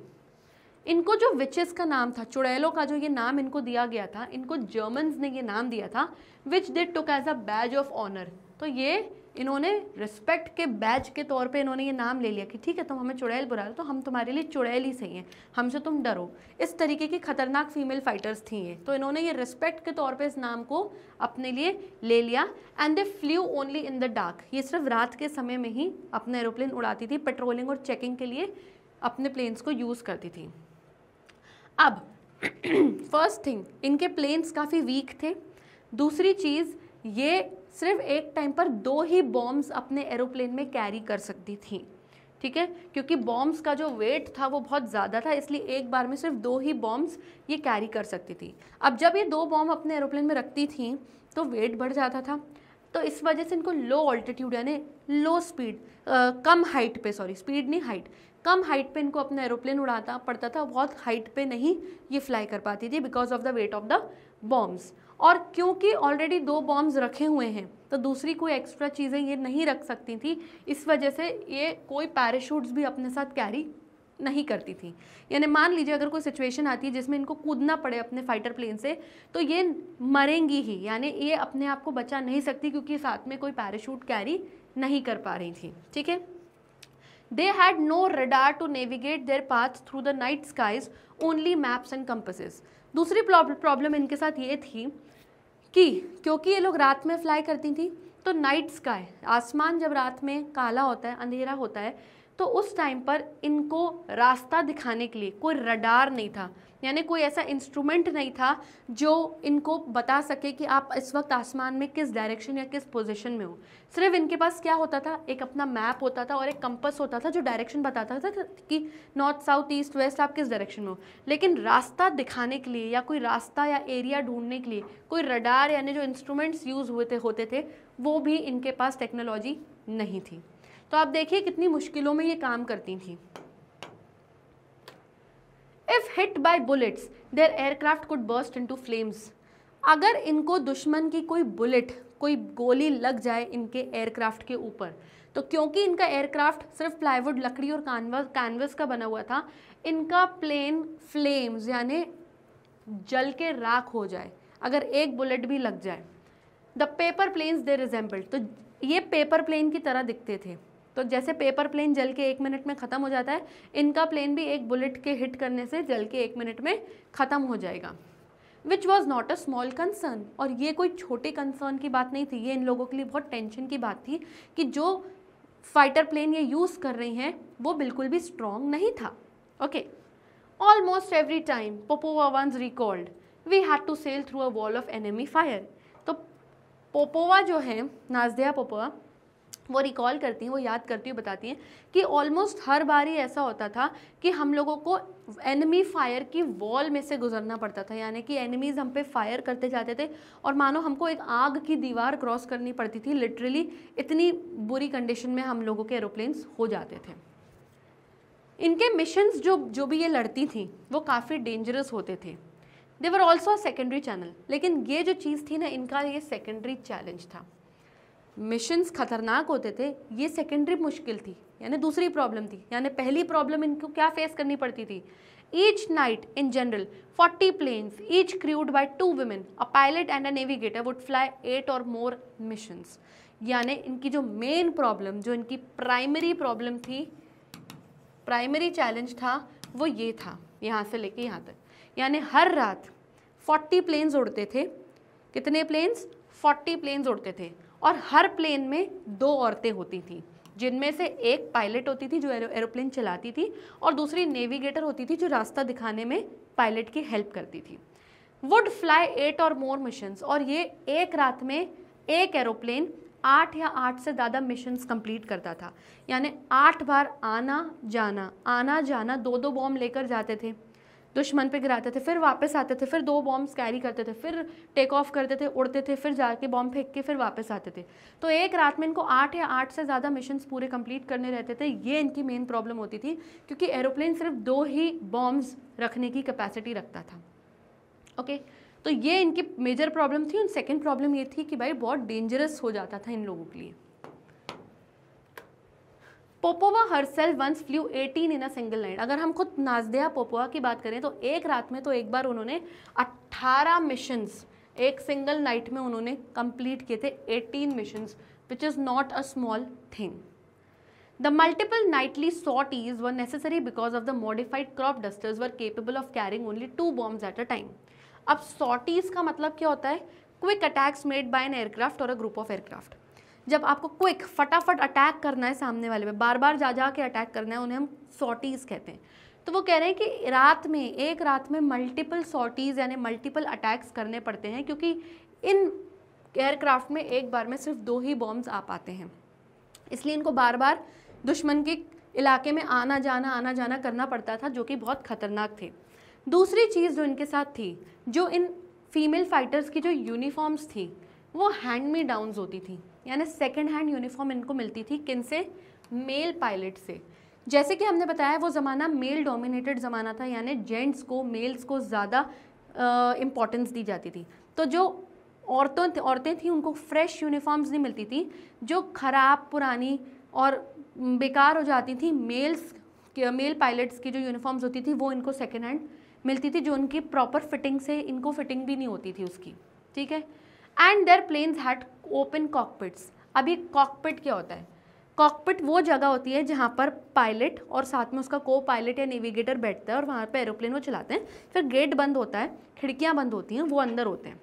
इनको जो विचेस का नाम था, चुड़ैलों का जो ये नाम इनको दिया गया था, इनको जर्मन्स ने ये नाम दिया था, which they took as a badge of honour. तो ये इन्होंने रिस्पेक्ट के बैज के तौर पे इन्होंने ये नाम ले लिया कि ठीक है, तुम हमें चुड़ैल बुला रहे हो तो हम तुम्हारे लिए चुड़ैल ही सही हैं, हमसे तुम डरो। इस तरीके की खतरनाक फीमेल फाइटर्स थी ये, तो इन्होंने ये रिस्पेक्ट के तौर पे इस नाम को अपने लिए ले लिया। And they flew only in the dark, ये सिर्फ रात के समय में ही अपने एरोप्लेन उड़ाती थी, पेट्रोलिंग और चेकिंग के लिए अपने प्लेन्स को यूज़ करती थी। अब फर्स्ट थिंग, इनके प्लेन्स काफ़ी वीक थे। दूसरी चीज़, ये सिर्फ एक टाइम पर 2 ही बॉम्ब्स अपने एरोप्लेन में कैरी कर सकती थी, ठीक है, क्योंकि बॉम्ब्स का जो वेट था वो बहुत ज़्यादा था, इसलिए एक बार में सिर्फ 2 ही बॉम्ब्स ये कैरी कर सकती थी। अब जब ये 2 बॉम्ब अपने एरोप्लेन में रखती थी तो वेट बढ़ जाता था, तो इस वजह से इनको लो ऑल्टीट्यूड यानी लो स्पीड, कम हाइट पे, सॉरी स्पीड नहीं हाइट, कम हाइट पे इनको अपना एरोप्लेन उड़ाता पड़ता था, बहुत हाइट पे नहीं ये फ्लाई कर पाती थी because of the weight of the bombs. और क्योंकि ऑलरेडी 2 बॉम्ब्स रखे हुए हैं तो दूसरी कोई एक्स्ट्रा चीज़ें ये नहीं रख सकती थी, इस वजह से ये कोई पैराशूट्स भी अपने साथ कैरी नहीं करती थी। यानी मान लीजिए अगर कोई सिचुएशन आती है जिसमें इनको कूदना पड़े अपने फाइटर प्लेन से, तो ये मरेंगी ही, यानी ये अपने आप को बचा नहीं सकती क्योंकि साथ में कोई पैराशूट कैरी नहीं कर पा रही थी, ठीक है। They had no radar to navigate their path through the night skies, only maps and compasses। दूसरी प्रॉब्लम इनके साथ ये थी कि क्योंकि ये लोग रात में फ्लाई करती थी, तो नाइट स्काई, आसमान जब रात में काला होता है, अंधेरा होता है, तो उस टाइम पर इनको रास्ता दिखाने के लिए कोई रडार नहीं था, यानी कोई ऐसा इंस्ट्रूमेंट नहीं था जो इनको बता सके कि आप इस वक्त आसमान में किस डायरेक्शन या किस पोजीशन में हो। सिर्फ इनके पास क्या होता था, एक अपना मैप होता था और एक कंपास होता था जो डायरेक्शन बताता था कि नॉर्थ साउथ ईस्ट वेस्ट आप किस डायरेक्शन में हो। लेकिन रास्ता दिखाने के लिए या कोई रास्ता या एरिया ढूंढने के लिए कोई रडार यानी जो इंस्ट्रूमेंट्स यूज़ होते थे वो भी इनके पास टेक्नोलॉजी नहीं थी। तो आप देखिए कितनी मुश्किलों में ये काम करती थी। If hit by bullets, their aircraft could burst into flames। अगर इनको दुश्मन की कोई बुलेट, कोई गोली लग जाए इनके एयरक्राफ्ट के ऊपर, तो क्योंकि इनका एयरक्राफ्ट सिर्फ प्लाईवुड, लकड़ी और कैनवस का बना हुआ था, इनका प्लेन फ्लेम्स यानी जल के राख हो जाए अगर एक बुलेट भी लग जाए। The paper planes they resembled, तो ये पेपर प्लेन की तरह दिखते थे। तो जैसे पेपर प्लेन जल के 1 मिनट में ख़त्म हो जाता है, इनका प्लेन भी एक बुलेट के हिट करने से जल के 1 मिनट में ख़त्म हो जाएगा। Which was not a small concern, और ये कोई छोटे कंसर्न की बात नहीं थी, ये इन लोगों के लिए बहुत टेंशन की बात थी कि जो फाइटर प्लेन ये यूज़ कर रही हैं वो बिल्कुल भी स्ट्रॉन्ग नहीं था। Okay, almost every time Popova once recalled we had to sail through a wall of enemy fire. तो पोपोवा जो है, नाज़दिया पोपोवा, वो रिकॉल करती हैं, वो याद करती हुई बताती हैं कि ऑलमोस्ट हर बार ही ऐसा होता था कि हम लोगों को एनिमी फायर की वॉल में से गुजरना पड़ता था, यानी कि एनिमीज़ हम पे फायर करते जाते थे और मानो हमको एक आग की दीवार क्रॉस करनी पड़ती थी। लिटरली इतनी बुरी कंडीशन में हम लोगों के एरोप्लेन्स हो जाते थे। इनके मिशंस जो भी ये लड़ती थी वो काफ़ी डेंजरस होते थे। दे वर ऑल्सो सेकेंडरी चैनल, लेकिन ये जो चीज़ थी ना, इनका ये सेकेंडरी चैलेंज था। मिशंस खतरनाक होते थे, ये सेकेंडरी मुश्किल थी, यानी दूसरी प्रॉब्लम थी। यानी पहली प्रॉब्लम इनको क्या फेस करनी पड़ती थी? Each night in general 40 planes each crewed by 2 women, a pilot and a navigator would fly 8 or more missions. यानी इनकी जो मेन प्रॉब्लम, जो इनकी प्राइमरी प्रॉब्लम थी, प्राइमरी चैलेंज था, वो ये था यहाँ से लेके यहाँ तक। यानी हर रात 40 प्लेन्स उड़ते थे। कितने प्लेन्स? 40 प्लेन्स उड़ते थे, और हर प्लेन में 2 औरतें होती थी, जिनमें से एक पायलट होती थी जो एरोप्लेन चलाती थी, और दूसरी नेविगेटर होती थी जो रास्ता दिखाने में पायलट की हेल्प करती थी। Would fly 8 or more missions, और ये एक रात में एक एरोप्लेन 8 या 8 से ज़्यादा मिशंस कंप्लीट करता था। यानी 8 बार आना जाना 2-2 बॉम्ब लेकर जाते थे, दुश्मन पे गिराते थे, फिर वापस आते थे, फिर 2 बॉम्ब्स कैरी करते थे, फिर टेक ऑफ करते थे, उड़ते थे, फिर जाके बॉम्ब फेंक के फिर वापस आते थे। तो एक रात में इनको 8 या 8 से ज़्यादा मिशंस पूरे कंप्लीट करने रहते थे। ये इनकी मेन प्रॉब्लम होती थी, क्योंकि एरोप्लेन सिर्फ 2 ही बॉम्ब्स रखने की कैपेसिटी रखता था। ओके, तो ये इनकी मेजर प्रॉब्लम थी। और सेकेंड प्रॉब्लम ये थी कि भाई बहुत डेंजरस हो जाता था इन लोगों के लिए। Popova herself once flew 18 in a single night. अगर हम खुद नाज़दिया पोपोवा की बात करें तो एक रात में तो एक बार उन्होंने 18 मिशंस एक सिंगल नाइट में उन्होंने कंप्लीट किए थे, 18 missions, which is not a small thing. The multiple Knightley sorties were necessary because of the modified crop dusters were capable of carrying only 2 bombs at a time. अब sorties का मतलब क्या होता है? Quick attacks made by an aircraft और a group of aircraft. जब आपको quick फटाफट अटैक करना है सामने वाले पे, बार बार जा के अटैक करना है, उन्हें हम सॉर्टीज़ कहते हैं। तो वो कह रहे हैं कि एक रात में मल्टीपल सॉर्टीज़ यानी मल्टीपल अटैक्स करने पड़ते हैं, क्योंकि इन एयरक्राफ्ट में एक बार में सिर्फ 2 ही बॉम्ब्स आ पाते हैं, इसलिए इनको बार बार दुश्मन के इलाके में आना जाना करना पड़ता था, जो कि बहुत ख़तरनाक थे। दूसरी चीज़ जो इनके साथ थी, जो इन फीमेल फाइटर्स की जो यूनिफॉर्म्स थी वो हैंड मी डाउन्स होती थी, यानी सेकेंड हैंड यूनिफॉर्म इनको मिलती थी। किन से? मेल पायलट से। जैसे कि हमने बताया वो ज़माना मेल डोमिनेटेड ज़माना था, यानी जेंट्स को, मेल्स को ज़्यादा इम्पॉर्टेंस दी जाती थी। तो जो औरतें थी उनको फ्रेश यूनिफॉर्म्स नहीं मिलती थी, जो ख़राब पुरानी और बेकार हो जाती थी मेल पायलट्स की जो यूनिफॉर्म्स होती थी वो इनको सेकेंड हैंड मिलती थी, जो उनकी प्रॉपर फिटिंग से इनको फिटिंग भी नहीं होती थी उसकी, ठीक है। And their planes had open cockpits. अभी कॉकपिट क्या होता है? कॉकपिट वो जगह होती है जहाँ पर पायलट और साथ में उसका को पायलट या नेविगेटर बैठता है और वहाँ पे एरोप्लेन वो चलाते हैं। फिर गेट बंद होता है, खिड़कियाँ बंद होती हैं, वो अंदर होते हैं।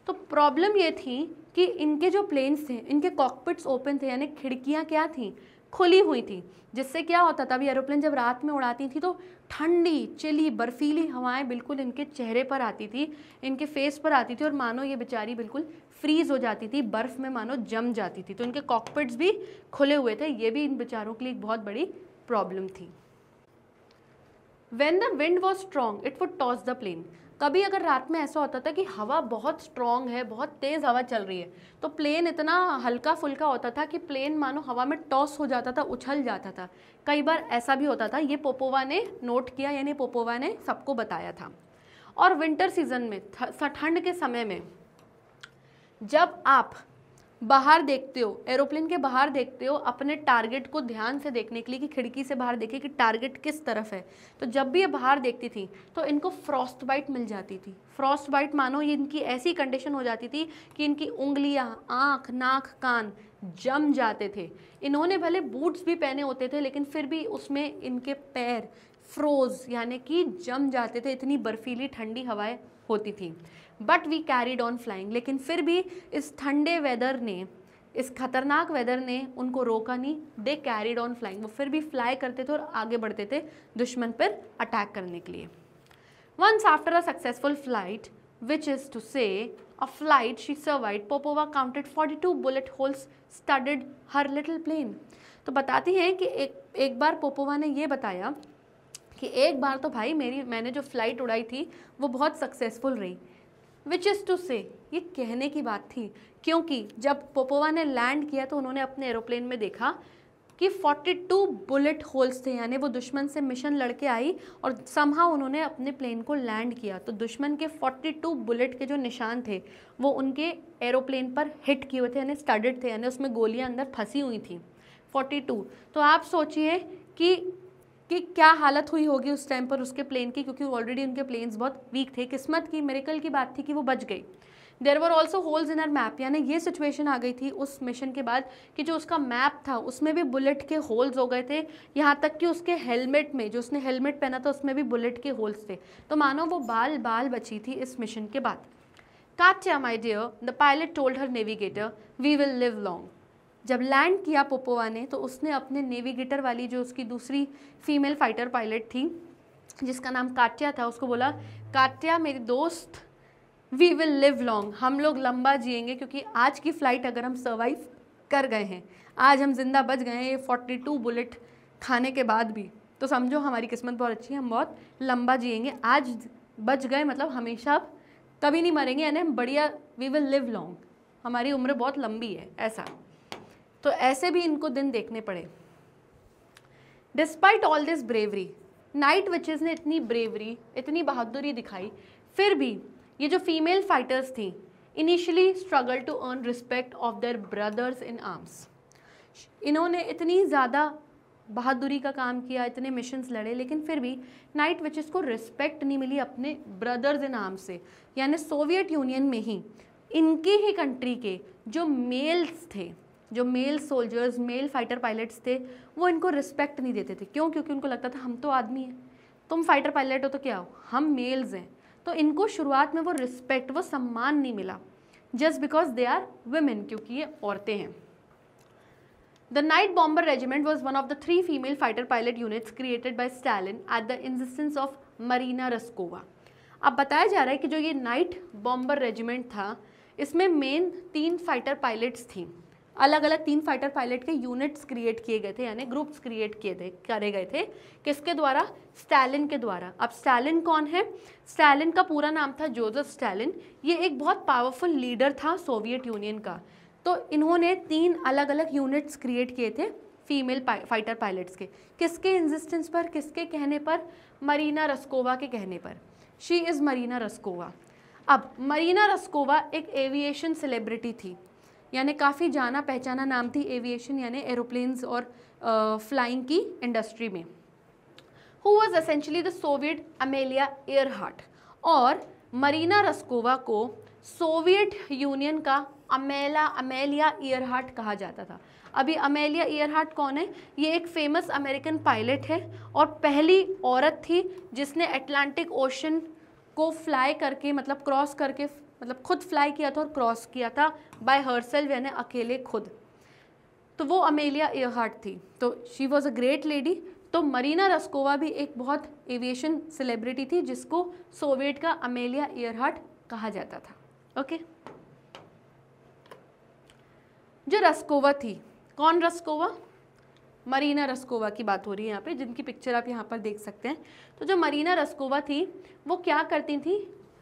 तो प्रॉब्लम ये थी कि इनके जो प्लेन्स थे, इनके कॉकपिट्स ओपन थे, यानी खिड़कियाँ क्या थी? खुली हुई थी, जिससे क्या होता था, अभी एरोप्लेन जब रात में उड़ाती थी तो ठंडी चिली बर्फीली हवाएं बिल्कुल इनके चेहरे पर आती थी, इनके फेस पर आती थी, और मानो ये बेचारी बिल्कुल फ्रीज हो जाती थी, बर्फ़ में मानो जम जाती थी। तो इनके कॉकपिट्स भी खुले हुए थे, ये भी इन बेचारों के लिए एक बहुत बड़ी प्रॉब्लम थी। When the wind was strong, it would toss the plane। कभी अगर रात में ऐसा होता था कि हवा बहुत स्ट्रॉन्ग है, बहुत तेज़ हवा चल रही है, तो प्लेन इतना हल्का फुल्का होता था कि प्लेन मानो हवा में टॉस हो जाता था, उछल जाता था। कई बार ऐसा भी होता था, ये पोपोवा ने नोट किया, यानी पोपोवा ने सबको बताया था। और विंटर सीजन में, ठंड के समय में जब आप बाहर देखते हो, एरोप्लेन के बाहर देखते हो, अपने टारगेट को ध्यान से देखने के लिए कि खिड़की से बाहर देखे कि टारगेट किस तरफ है, तो जब भी ये बाहर देखती थी तो इनको फ्रॉस्ट बाइट मिल जाती थी। फ्रॉस्ट बाइट मानो ये इनकी ऐसी कंडीशन हो जाती थी कि इनकी उंगलियां, आँख, नाक, कान जम जाते थे। इन्होंने भले बूट्स भी पहने होते थे लेकिन फिर भी उसमें इनके पैर फ्रोज यानी कि जम जाते थे, इतनी बर्फीली ठंडी हवाएं होती थी। But we carried on flying, लेकिन फिर भी इस ठंडे वेदर ने, इस खतरनाक वेदर ने उनको रोका नहीं। दे कैरिड ऑन फ्लाइंग, वो फिर भी फ्लाई करते थे और आगे बढ़ते थे दुश्मन पर अटैक करने के लिए। Once after a successful flight, which is to say a flight she survived, Popova counted 42 bullet holes studded her little plane. तो बताती हैं कि एक बार पोपोवा ने ये बताया कि एक बार तो भाई मैंने जो फ्लाइट उड़ाई थी वो बहुत सक्सेसफुल रही। विच इज़ टू से, ये कहने की बात थी, क्योंकि जब पोपोवा ने लैंड किया तो उन्होंने अपने एरोप्लेन में देखा कि 42 बुलेट होल्स थे, यानी वो दुश्मन से मिशन लड़के आई और समहाउ उन्होंने अपने प्लेन को लैंड किया। तो दुश्मन के 42 बुलेट के जो निशान थे वो उनके एरोप्लेन पर हिट किए हुए थे, यानी स्टडेड थे, यानी उसमें गोलियां अंदर फंसी हुई थी 42। तो आप सोचिए कि क्या हालत हुई होगी उस टाइम पर उसके प्लेन की, क्योंकि ऑलरेडी उनके प्लेन्स बहुत वीक थे। किस्मत की, मिरेकल की बात थी कि वो बच गई। There were also holes in our map, यानी ये सिचुएशन आ गई थी उस मिशन के बाद कि जो उसका मैप था उसमें भी बुलेट के होल्स हो गए थे, यहाँ तक कि उसके हेलमेट में, जो उसने हेलमेट पहना था उसमें भी बुलेट के होल्स थे। तो मानो वो बाल बची थी इस मिशन के बाद। Katya my dear, the pilot told her navigator, we will live long. जब लैंड किया पोपोवा ने तो उसने अपने नेविगेटर वाली, जो उसकी दूसरी फीमेल फाइटर पायलट थी जिसका नाम काट्या था, उसको बोला, काट्या मेरी दोस्त, वी विल लिव लॉन्ग, हम लोग लंबा जिएंगे, क्योंकि आज की फ़्लाइट अगर हम सर्वाइव कर गए हैं, आज हम जिंदा बच गए हैं ये 42 बुलेट खाने के बाद भी, तो समझो हमारी किस्मत बहुत अच्छी है, हम बहुत लंबा जिएंगे। आज बच गए मतलब हमेशा कभी नहीं मरेंगे, यानी हम बढ़िया, वी विल लिव लॉन्ग, हमारी उम्र बहुत लंबी है, ऐसा। तो ऐसे भी इनको दिन देखने पड़े। Despite all this bravery, night witches ने इतनी ब्रेवरी, इतनी बहादुरी दिखाई, फिर भी ये जो फीमेल फाइटर्स थी initially struggle to earn respect of their brothers in arms. इन्होंने इतनी ज़्यादा बहादुरी का काम किया, इतने मिशंस लड़े, लेकिन फिर भी नाइट विचेस को रिस्पेक्ट नहीं मिली अपने ब्रदर्स इन आर्म्स से। यानी सोवियत यूनियन में ही इनकी ही कंट्री के जो मेल्स थे, जो male soldiers, male fighter pilots थे, वो इनको रिस्पेक्ट नहीं देते थे। क्यों? क्योंकि उनको लगता था हम तो आदमी हैं, तुम फाइटर पायलट हो तो क्या हो, हम मेल्स हैं। तो इनको शुरुआत में वो रिस्पेक्ट, वो सम्मान नहीं मिला, just because they are women, क्योंकि ये औरतें हैं। The night bomber regiment was one of the 3 female fighter pilot units created by Stalin at the insistence of Marina Raskova. अब बताया जा रहा है कि जो ये नाइट बॉम्बर रेजिमेंट था, इसमें मेन 3 फाइटर पायलट्स थी, अलग अलग 3 फाइटर पायलट के यूनिट्स क्रिएट किए गए थे, यानी ग्रुप्स क्रिएट करे गए थे। किसके द्वारा? स्टालिन के द्वारा। अब स्टालिन कौन है? स्टालिन का पूरा नाम था जोसेफ स्टालिन। ये एक बहुत पावरफुल लीडर था सोवियत यूनियन का। तो इन्होंने 3 अलग अलग यूनिट्स क्रिएट किए थे फीमेल फाइटर पायलट्स के। किसके इंसिस्टेंस पर, किसके कहने पर? मरीना रस्कोवा के कहने पर। She is Marina Raskova. अब मरीना रस्कोवा एक एविएशन सेलिब्रिटी थी, यानी काफ़ी जाना पहचाना नाम थी एविएशन यानी एरोप्लेन्स और फ्लाइंग की इंडस्ट्री में। Who was essentially the Soviet Amelia Earhart. और मरीना रस्कोवा को सोवियत यूनियन का अमेलिया ईयरहार्ट कहा जाता था। अभी अमेलिया ईयरहार्ट कौन है? ये एक फेमस अमेरिकन पायलट है और पहली औरत थी जिसने अटलांटिक ओशन को फ्लाई करके, मतलब क्रॉस करके, मतलब खुद फ्लाई किया था और क्रॉस किया था बाय हरसेल्फ, यानी अकेले खुद। तो वो अमेलिया ईयरहार्ट थी। तो she was a great lady. तो मरीना रस्कोवा भी एक बहुत एविएशन सेलिब्रिटी थी जिसको सोवियत का अमेलिया ईयरहार्ट कहा जाता था। ओके, जो रस्कोवा थी, कौन रस्कोवा? मरीना रस्कोवा की बात हो रही है यहाँ पे, जिनकी पिक्चर आप यहाँ पर देख सकते हैं। तो जो मरीना रस्कोवा थी वो क्या करती थी?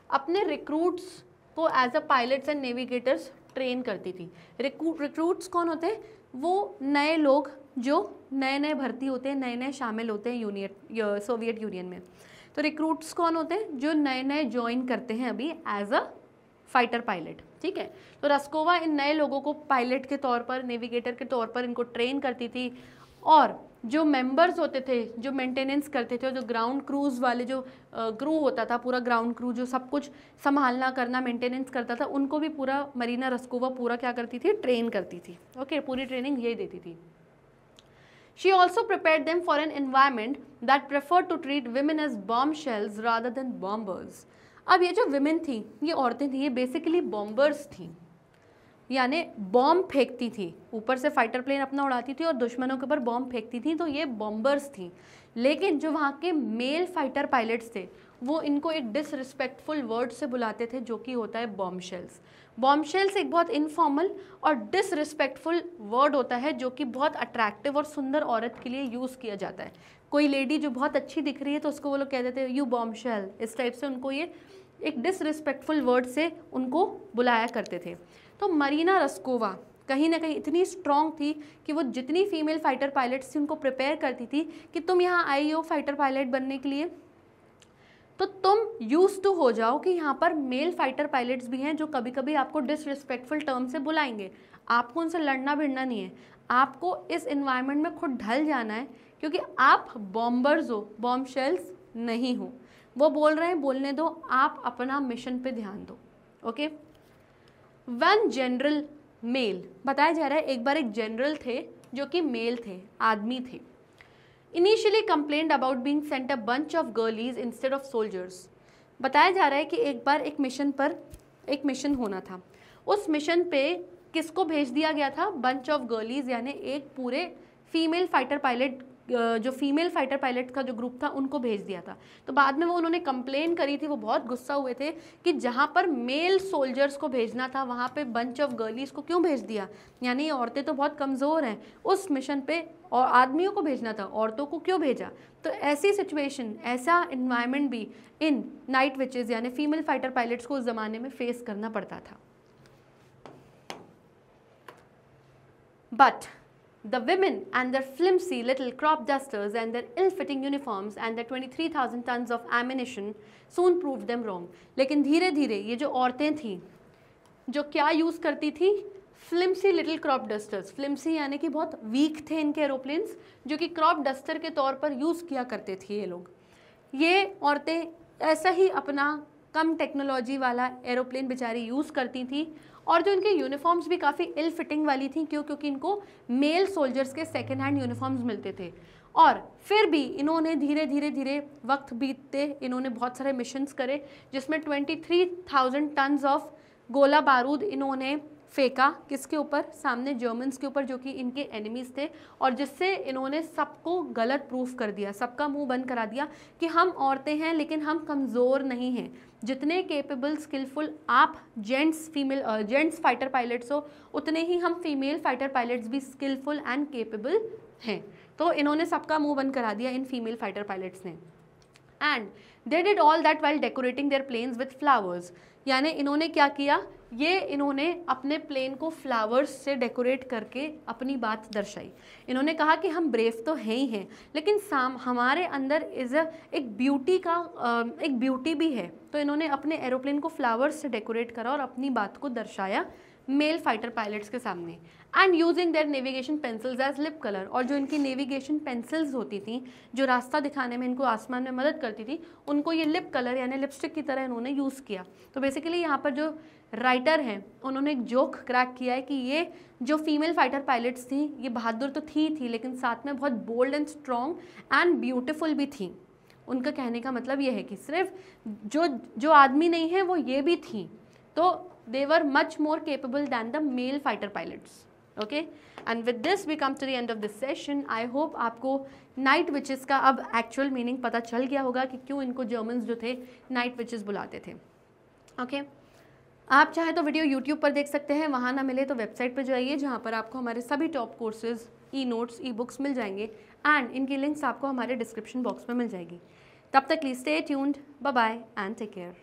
अपने रिक्रूट्स को as a pilots and navigators train करती थी। रिक्रूट्स कौन होते हैं? वो नए लोग जो नए भर्ती होते हैं, नए शामिल होते हैं सोवियत यूनियन में। तो रिक्रूट्स कौन होते हैं? जो नए ज्वाइन करते हैं अभी एज अ फाइटर पायलट, ठीक है। तो रस्कोवा इन नए लोगों को पायलट के तौर पर, नेविगेटर के तौर पर इनको ट्रेन करती थी, और जो मेंबर्स होते थे जो मेंटेनेंस करते थे, जो ग्राउंड क्रूज वाले जो क्रू होता था, पूरा ग्राउंड क्रू जो सब कुछ संभालना करना मेंटेनेंस करता था, उनको भी पूरा मरीना रस्कोवा पूरा क्या करती थी, ट्रेन करती थी। ओके, पूरी ट्रेनिंग यही देती थी। She also prepared them for an environment that preferred to treat women as bombshells rather than bombers. अब ये जो women थी, ये औरतें थी, ये बेसिकली बॉम्बर्स थी, यानी बॉम्ब फेंकती थी, ऊपर से फाइटर प्लेन अपना उड़ाती थी और दुश्मनों के ऊपर बॉम्ब फेंकती थी, तो ये बॉम्बर्स थी। लेकिन जो वहाँ के मेल फाइटर पायलट्स थे वो इनको एक डिसरिस्पेक्टफुल वर्ड से बुलाते थे, जो कि होता है बॉम्बशेल्स। बॉम्बशेल्स एक बहुत इनफॉर्मल और डिसरिस्पेक्टफुल वर्ड होता है, जो कि बहुत अट्रैक्टिव और सुंदर औरत के लिए यूज़ किया जाता है। कोई लेडी जो बहुत अच्छी दिख रही है तो उसको वो लोग कह देते हैं यू बॉम्बशेल, इस टाइप से उनको ये एक डिसरिस्पेक्टफुल वर्ड से उनको बुलाया करते थे। तो मरीना रस्कोवा कहीं ना कहीं इतनी स्ट्रॉन्ग थी कि वो जितनी फीमेल फाइटर पायलट्स थी उनको प्रिपेयर करती थी कि तुम यहाँ आई हो फाइटर पायलट बनने के लिए, तो तुम यूज टू हो जाओ कि यहाँ पर मेल फाइटर पायलट्स भी हैं जो कभी कभी आपको डिसरिस्पेक्टफुल टर्म से बुलाएंगे। आपको उनसे लड़ना भिड़ना नहीं है, आपको इस इन्वायरमेंट में खुद ढल जाना है, क्योंकि आप बॉम्बर्स हो, बॉम्बशेल्स नहीं हो। वो बोल रहे हैं, बोलने दो, आप अपना मिशन पे ध्यान दो। ओके, वन जनरल मेल, बताया जा रहा है एक बार एक जनरल थे जो कि मेल थे, आदमी थे। Initially complained about being sent a bunch of girlies instead of soldiers. बताया जा रहा है कि एक बार एक मिशन पर एक मिशन होना था, उस मिशन पे किसको भेज दिया गया था, बंच ऑफ गर्लीज, यानी एक पूरे फीमेल फाइटर पायलट, जो फीमेल फाइटर पायलट का जो ग्रुप था उनको भेज दिया था। तो बाद में वो उन्होंने कंप्लेन करी थी, वो बहुत गुस्सा हुए थे कि जहाँ पर मेल सोल्जर्स को भेजना था वहाँ पे बंच ऑफ गर्लीज को क्यों भेज दिया, यानी ये औरतें तो बहुत कमज़ोर हैं, उस मिशन पे और आदमियों को भेजना था, औरतों को क्यों भेजा। तो ऐसी सिचुएशन, ऐसा इन्वायरमेंट भी इन नाइट विचेज़ यानी फीमेल फाइटर पायलट्स को उस ज़माने में फेस करना पड़ता था। But the women and their flimsy little crop dusters and their ill-fitting uniforms and their 23,000 tons of ammunition soon proved them wrong. लेकिन धीरे धीरे ये जो औरतें थीं जो क्या यूज़ करती थी, फ्लिम्सी लिटिल क्रॉप डस्टर्स, फ्लिम्सी यानी कि बहुत वीक थे इनके एरोप्लेन्स, जो कि क्रॉप डस्टर के तौर पर यूज़ किया करते थे ये लोग। ये औरतें ऐसा ही अपना कम टेक्नोलॉजी वाला एरोप्लेन बेचारी यूज़ करती थी, और जो इनके यूनिफॉर्म्स भी काफ़ी इल फिटिंग वाली थी, क्योंकि इनको मेल सोल्जर्स के सेकेंड हैंड यूनिफॉर्म्स मिलते थे। और फिर भी इन्होंने धीरे धीरे धीरे वक्त बीतते इन्होंने बहुत सारे मिशंस करे, जिसमें 23,000 टन्स ऑफ गोला बारूद इन्होंने फेंका, किसके ऊपर, सामने जर्मन्स के ऊपर जो कि इनके एनिमीज़ थे, और जिससे इन्होंने सबको गलत प्रूफ कर दिया, सबका मुंह बंद करा दिया कि हम औरतें हैं लेकिन हम कमज़ोर नहीं हैं। जितने केपेबल स्किलफुल आप जेंट्स फाइटर पायलट्स हो, उतने ही हम फीमेल फाइटर पायलट्स भी स्किलफुल एंड केपेबल हैं। तो इन्होंने सबका मुंह बंद करा दिया इन फीमेल फाइटर पायलट्स ने। And they did all that while decorating their planes with flowers, यानी इन्होंने क्या किया, ये इन्होंने अपने प्लेन को फ्लावर्स से डेकोरेट करके अपनी बात दर्शाई। इन्होंने कहा कि हम ब्रेव तो हैं ही हैं, लेकिन हमारे अंदर एक ब्यूटी भी है। तो इन्होंने अपने एरोप्लेन को फ्लावर्स से डेकोरेट करा और अपनी बात को दर्शाया मेल फाइटर पायलट्स के सामने। And using their navigation pencils as lip colour, और जो इनकी नेविगेशन पेंसिल्स होती थी जो रास्ता दिखाने में इनको आसमान में मदद करती थी, उनको ये लिप कलर यानी लिपस्टिक की तरह इन्होंने यूज़ किया। तो बेसिकली यहाँ पर जो राइटर हैं उन्होंने एक जोक क्रैक किया है कि ये जो फीमेल फाइटर पायलट्स थी ये बहादुर तो थी लेकिन साथ में बहुत bold and strong and beautiful भी थी। उनका कहने का मतलब ये है कि सिर्फ जो आदमी नहीं है वो ये भी थी, तो they were much more capable than the male fighter pilots. Okay, and with this we come to the end of this session. I hope आपको नाइट विचेस का अब एक्चुअल मीनिंग पता चल गया होगा कि क्यों इनको जर्मन्स जो थे नाइट विचेस बुलाते थे। ओके, आप चाहे तो वीडियो यूट्यूब पर देख सकते हैं, वहाँ ना मिले तो वेबसाइट पर जाइए जहाँ पर आपको हमारे सभी top courses, e notes, e books मिल जाएंगे, एंड इनकी लिंक्स आपको हमारे डिस्क्रिप्शन बॉक्स में मिल जाएगी। तब तक please stay tuned, bye bye and take care.